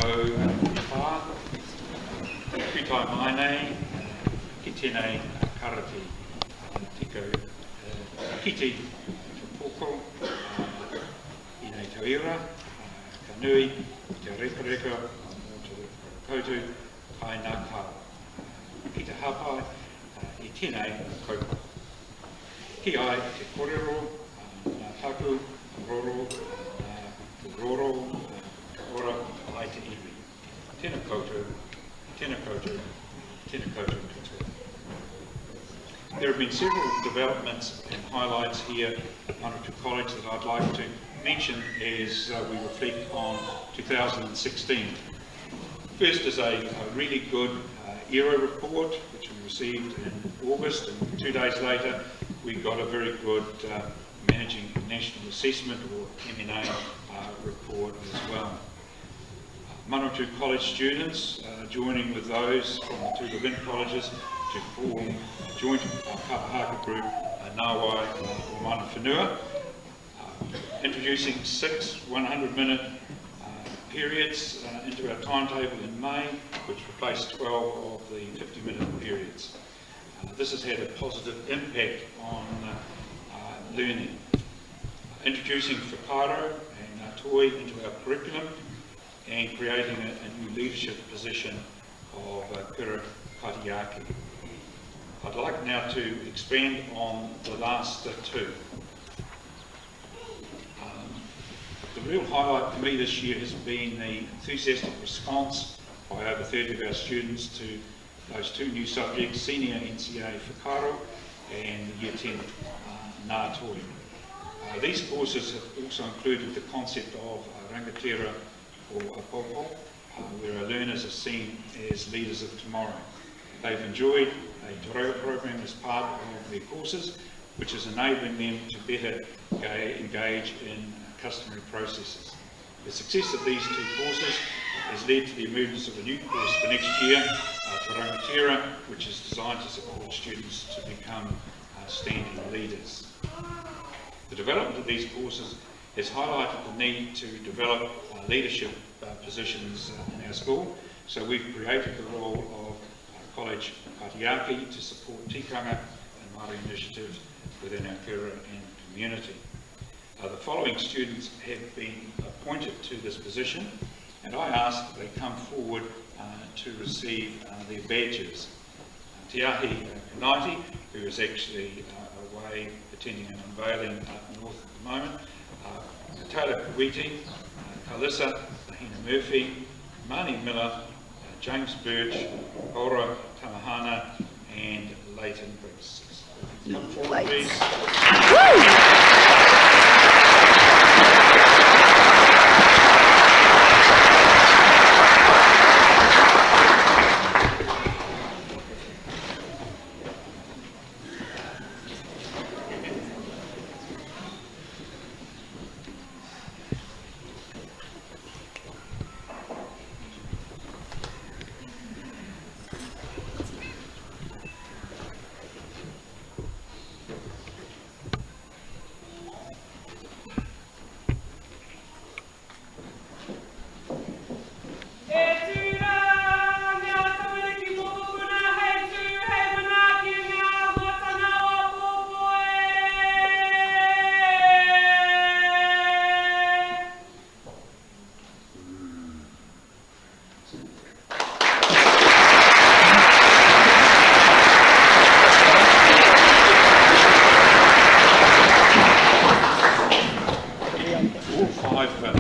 o wha, kutai mai nei, ki tēnei karati, tiko kiti, te pōko, i nei tauira, ka nui, te rekoreko, te koutu, kai nā kao. Ki te hapai, i tēnei kaupapa. Ki ai te kōrero, nā taku, roro, roro, ka ora, ai te iwi. Tēnā koutou, tēnā koutou, tēnā koutou katoa. There have been several developments and highlights here at Manawatu College that I'd like to mention as we reflect on 2016. First is a really good ERA report, which we received in August, and 2 days later we got a very good Managing National Assessment, or MNA, report as well. Manawatu College students joining with those from the two Levin colleges to form a joint kapahaka group, Nawai o Mana Whenua, introducing 6 100-minute periods into our timetable in May, which replaced 12 of the 50-minute periods. This has had a positive impact on learning. Introducing whakaaro and toi into our curriculum and creating a new leadership position of kura katiaki. I'd like now to expand on the last two. The real highlight for me this year has been the enthusiastic response by over 30 of our students to those two new subjects, Senior NCA Whakaaro and Year 10 Ngā Toi. These courses have also included the concept of rangatira or apopo, where our learners are seen as leaders of tomorrow. They've enjoyed a te reo program as part of their courses, which is enabling them to better engage in customary processes. The success of these two courses has led to the emergence of a new course for next year, Te Rangatira, which is designed to support students to become standing leaders. The development of these courses has highlighted the need to develop leadership positions in our school, so we've created the role of college katiaki to support tikanga and Māori initiatives within our kura and community. The following students have been appointed to this position, and I ask that they come forward to receive their badges. Te Ahi Kanaiti, who is actually away attending an unveiling up north at the moment, Taylor Kuwiti, Kalissa, Lahina Murphy, Marnie Miller, James Birch, Ora Tamahana, and Leighton Briggs. Come forward, please.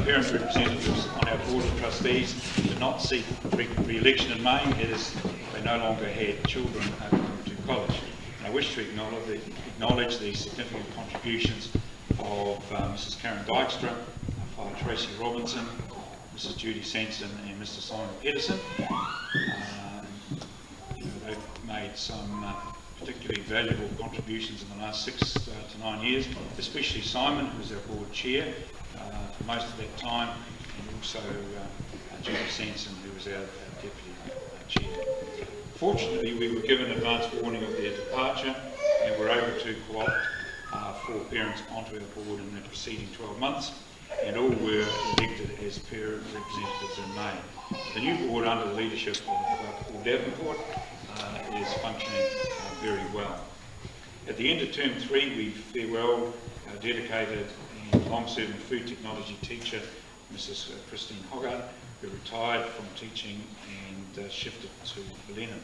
Parent representatives on our Board of Trustees did not seek re-election in May, as they no longer had children coming to college. And I wish to acknowledge the significant contributions of Mrs Karen Dykstra, Father Tracy Robinson, Mrs Judy Sanson and Mr Simon Pedersen. They've made some particularly valuable contributions in the last 6 to 9 years, especially Simon, who's our board chair for most of that time, and also Judy Sanson, who was our deputy chair. Fortunately, we were given advance warning of their departure and were able to co-opt 4 parents onto our board in the preceding 12 months. and all were elected as parent representatives in May. The new board, under the leadership of Paul Davenport, is functioning very well. At the end of term 3, we farewell our dedicated and long-serving food technology teacher, Mrs. Christine Hogarth, who retired from teaching and shifted to Blenheim.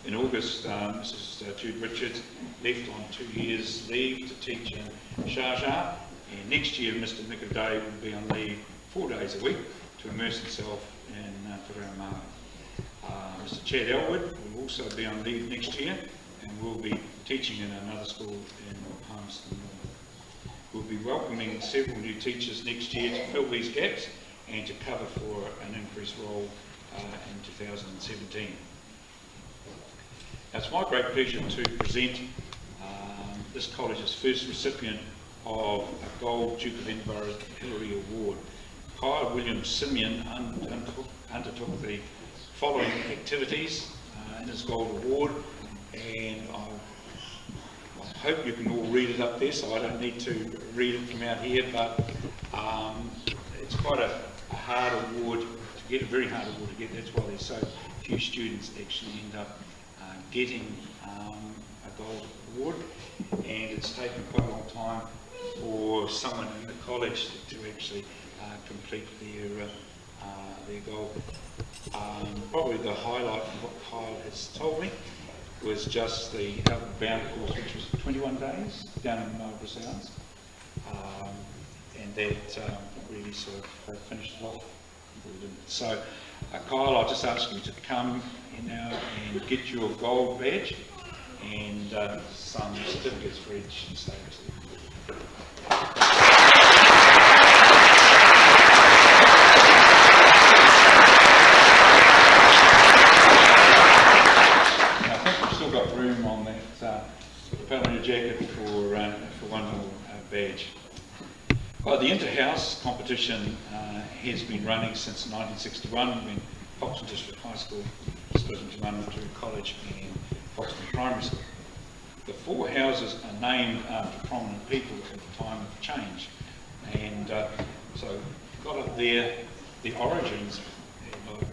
In August, Mrs. Jude Richards left on 2 years' leave to teach in Sharjah, and next year Mr. Nick O'Day will be on leave 4 days a week to immerse himself in Whakaraumāori. Mr. Chad Elwood will also be on leave next year and will be teaching in another school in Palmerston North. We'll be welcoming several new teachers next year to fill these gaps and to cover for an increased role in 2017. Now, it's my great pleasure to present this college's first recipient of a Gold Duke of Edinburgh Hillary Award. Kyle William Simeon undertook the following activities in his Gold Award, and I hope you can all read it up there, so I don't need to read it from out here, but it's quite a hard award to get, a very hard award to get. That's why there's so few students actually end up getting a Gold Award, and it's taken quite a long time for someone in the college to actually complete their goal. Probably the highlight of what Kyle has told me was just the Outward Bound course, which was 21 days down in Marlborough Sounds, and that really sort of finished it off. So Kyle, I'll just ask you to come in now and get your gold badge and some certificates for each stage. Room on that propeller jacket for one more badge. Well, the inter-house competition has been running since 1961 when Foxton District High School split into Manawatu College and Foxton Primary School. The 4 houses are named after prominent people at the time of change, and so got up there the origins.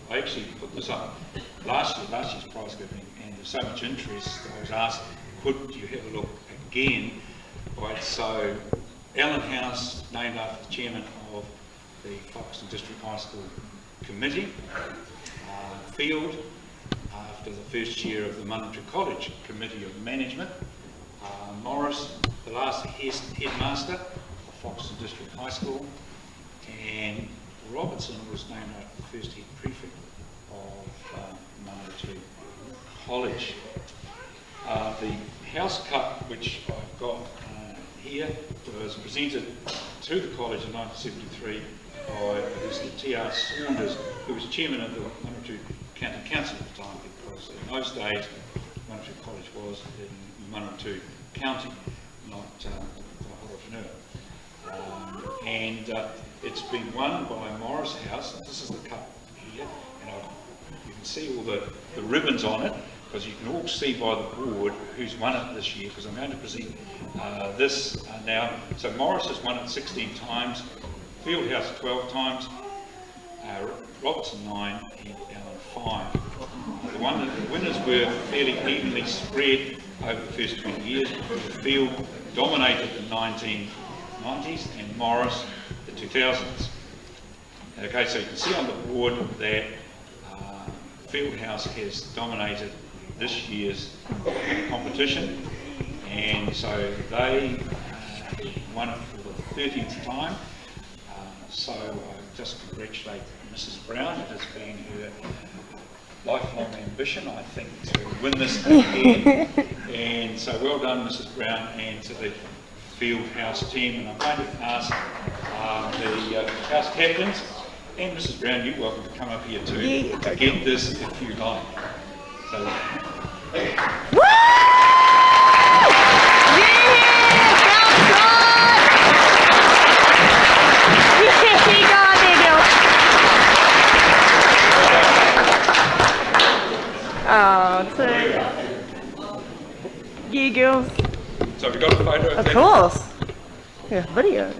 I actually put this up last year's prize giving, and there's so much interest I was asked, could you have a look again? Right, so Allen House, named after the chairman of the Foxton District High School Committee. Field, after the first year of the Manawatu College Committee of Management. Morris, the last headmaster of Foxton District High School. And Robertson was named after the first head prefect of Manawatu College. The House Cup, which I've got here, was presented to the college in 1973 by Mr. T.R. Saunders, who was chairman of the Manawatu County Council at the time, because in those days Manawatu College was in Manawatu County, not the and it's been won by Morris House. This is the cup here, and you can see all the ribbons on it, because you can all see by the board who's won it this year, because I'm going to present this now. So Morris has won it 16 times, Fieldhouse 12 times, Robertson 9 and Allen 5. The winners were fairly evenly spread over the first 20 years. The field dominated the 1990s and Morris the 2000s. Okay, so you can see on the board that Fieldhouse has dominated this year's competition, and so they won it for the 30th time. So I just congratulate Mrs. Brown. It has been her lifelong ambition, I think, to win this again. And so well done, Mrs. Brown, and to the Fieldhouse team. And I'm going to ask the house captains and Mrs. Brown, you're welcome to come up here too to get this if you like. So, Woo! Yeah, girls. So we got a photo of course. Yeah, video.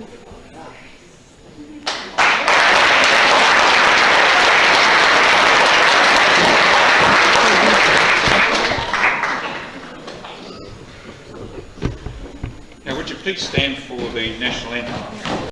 Now would you please stand for the national anthem?